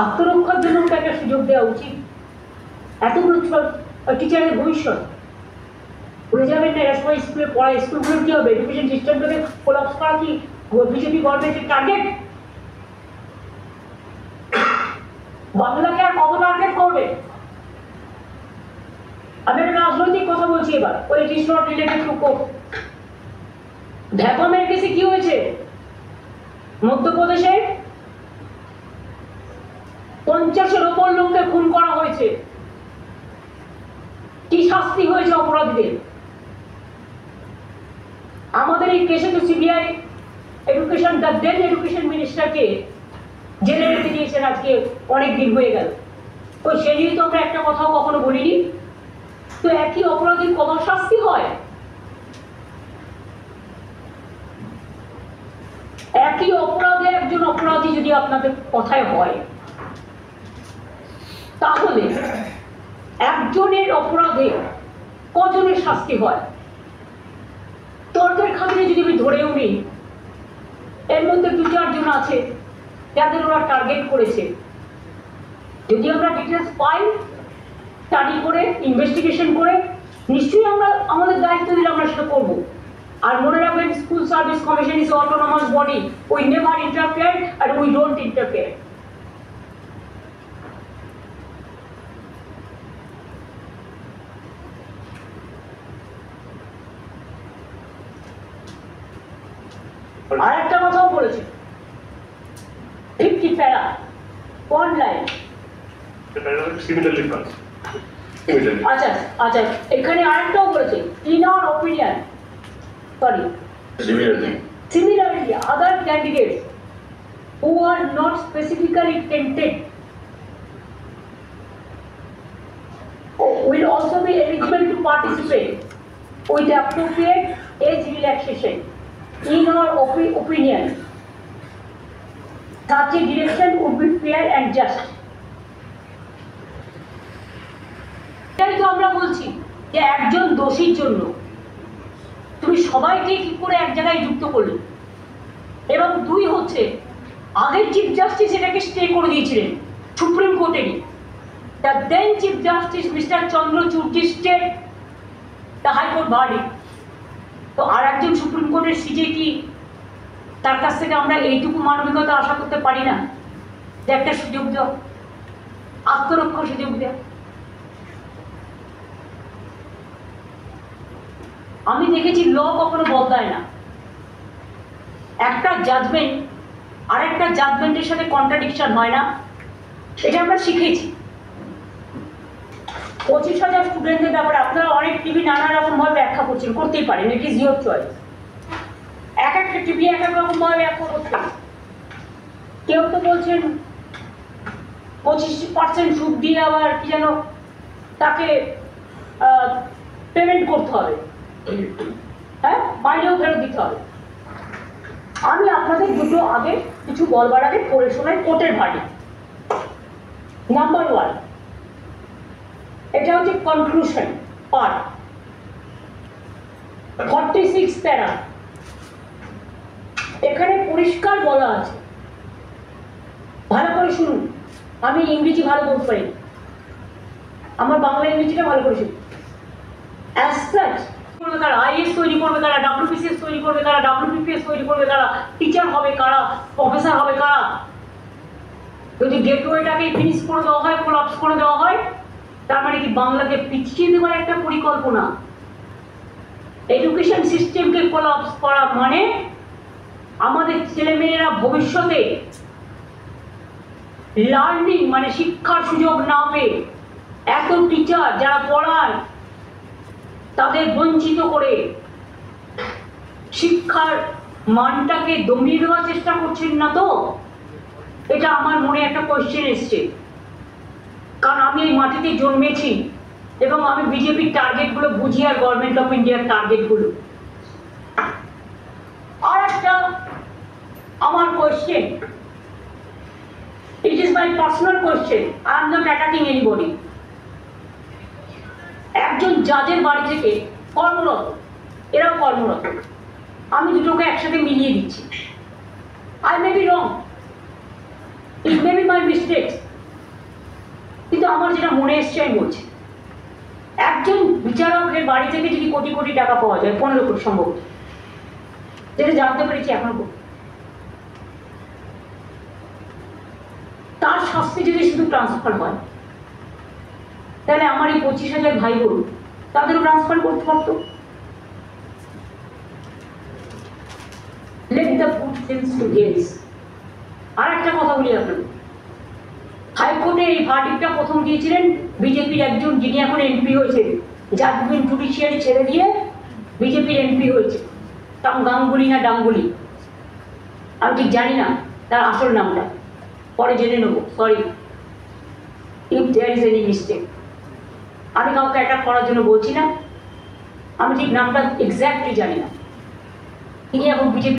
আত্মরক্ষার জন্য একটা সুযোগ দেওয়া উচিত। এতগুলো টিচারের ভবিষ্যৎ ভুলে যাবেন না। এরা সবাই স্কুলে পড়ায়, স্কুলগুলোর কি হবে? এডুকেশন সিস্টেমটাকে কোলাপস করা কি বিজেপি গভর্নমেন্টের টার্গেট? বাংলাকে আর কত টার্গেট করবে? আমি একটা রাজনৈতিক কথা বলছি এবার। ওই it is not related to cope. ভ্যাপামের কেসে কি হয়েছে? মধ্যপ্রদেশে 50-এর ওপর লোককে খুন করা হয়েছে। কি শাস্তি হয়েছে অপরাধীদের? আমাদের এই কেসে তো CBI education, the then education মিনিস্টারকে জেলে রেখে দিয়েছেন আজকে অনেক দিন হয়ে গেল। ওই সে নিয়ে তো আমরা একটা কথাও কখনো বলিনি। তো একই অপরাধীর কত শাস্তি হয়? একই অপরাধে একজন অপরাধী যদি আপনাদের কথায় হয়, তাহলে একজনের অপরাধে কজনের শাস্তি হয়? তর্কের খাতিরে যদি আমি ধরেও নিই, এর মধ্যে 2-4 জন আছে যাদের ওরা টার্গেট করেছে। যদি আমরা ডিটেলস পাই, স্টাডি করে, ইনভেস্টিগেশন করে, নিশ্চয়ই আমরা আমাদের দায়িত্ব দিলে আমরা সেটা করবো। আর মনে রাখবেন, school service commission is autonomous body. We never interfere and we don't interfere. আর একটা কথাও বলেছে, 50 প্যারা কোন লাইন? আচ্ছা আচ্ছা, এখানে আরেকটাও বলেছে, in our opinion, sorry, similarly other candidates who are not specifically tempted will also be eligible to participate with appropriate age relaxation. In our opinion, such a direction would be fair and just. তাই তো আমরা বলছি যে একজন দোষীর জন্য তুমি সবাইকে কি করে এক জায়গায় যুক্ত করলে? এবং 2 হচ্ছে, আগের চিফ জাস্টিস এটাকে স্টে করে দিয়েছিলেন সুপ্রিম কোর্টেরই। The then chief justice mister Chandrachud stayed the high court verdict. তো আর একজন সুপ্রিম কোর্টের সিজে কি তার কাছ থেকে আমরা এইটুকু মানবিকতা আশা করতে পারি না যে একটা সুযোগ দেওয়া, আত্মরক্ষার সুযোগ দেওয়া? আমি দেখেছি ল কখনো বদলায় না। একটা জাজমেন্ট আরেকটা জাজমেন্টের সাথে কন্ট্রাডিকশন হয় না, এটা আমরা শিখেছি। 25,000 স্টুডেন্টদের ব্যাপারে আপনারা অনেক টিভি নানা রকম ভাবে ব্যাখ্যা করছেন, করতেই পারেন, ইট ইজ ইউর চয়েস। এক একটা টিভি এক এক রকম ভাবে ব্যাখ্যা করছে। কেউ তো বলছেন 25% সুদ দিয়ে আবার কি যেন তাকে পেমেন্ট করতে হবে, হ্যাঁ, মাইনেও ফেরত দিতে হবে। আমি আপনাদের দুটো আগে কিছু বলবার আগে পড়ে শোনাই কোর্টের ভার্ডিক্ট। নাম্বার 1, এটা হচ্ছে কনক্লুশন পার্ট, 46 প্যারা। এখানে পরিষ্কার বলা আছে, ভালো করে শুনুন। আমি ইংরেজি ভালো বলতে পারি, আমার বাংলা ইংরেজিটা ভালো করে শুনুন। অ্যাজ সাচ তারা আইএস তৈরি করবে, তারা ডাব্লিউপিসিএস তৈরি করবে, তারা ডাব্লিউপিপিএস তৈরি করবে, তারা টিচার হবে, কারা প্রফেসর হবে, কারা। যদি গেটওয়েটাকে ফিনিশ করে দেওয়া হয়, কোলাপস করে দেওয়া হয়, তার মানে কি বাংলাকে পিছিয়ে দেওয়ার একটা পরিকল্পনা? এডুকেশন সিস্টেমকে কোলাপস করা মানে আমাদের ছেলেমেয়েরা ভবিষ্যতে লার্নিং মানে শিক্ষার সুযোগ না পেয়ে, এত টিচার যারা পড়ায় তাদের বঞ্চিত করে শিক্ষার মানটাকে দমিয়ে দেওয়ার চেষ্টা করছেন না তো? এটা আমার মনে একটা কোয়েশ্চেন এসছে, কারণ আমি এই মাটিতে জন্মেছি এবং আমি বিজেপির টার্গেটগুলো বুঝি আর গভর্নমেন্ট অফ ইন্ডিয়ার টার্গেটগুলো। আর একটা আমার question, it is my personal question, I am not attacking anybody. একজন জাজের বাড়ি থেকে কর্মরত, এরাও কর্মরত, আমি দুটোকে একসাথে মিলিয়ে দিচ্ছি। ইট মে বি মাই মিস্টেকস, কিন্তু আমার যেটা মনে এসছে আমি বলছি, একজন বিচারকের বাড়ি থেকে যদি কোটি কোটি টাকা পাওয়া যায়, 15 কোটি সম্ভব, যেটা জানতে পেরেছি এখনো, তার শাস্তি যদি শুধু ট্রান্সফার হয়, তাহলে আমার এই 25,000 ভাই বোন তাদেরও ট্রান্সফার করতে পারতো। Let the good things to gaze. আর একটা কথা বলি আপনাদের, হাইকোর্টে এই ভার্ডিক্টটা প্রথম দিয়েছিলেন বিজেপির একজন, যিনি এখন এমপি হয়েছে, জাজমেন্ট জুডিশিয়ারি ছেড়ে দিয়ে বিজেপির এমপি হয়েছে, তাম গাঙ্গুলি না ডাঙ্গুলি, আমি ঠিক জানি না তার আসল নামটা, পরে জেনে নেবো, sorry if there is any mistake. আমি কাউকে অ্যাটাক করার জন্য বলছি না, আমি ঠিক নামটা এক্স্যাক্টলি জানি না। তিনি এখন বিজেপি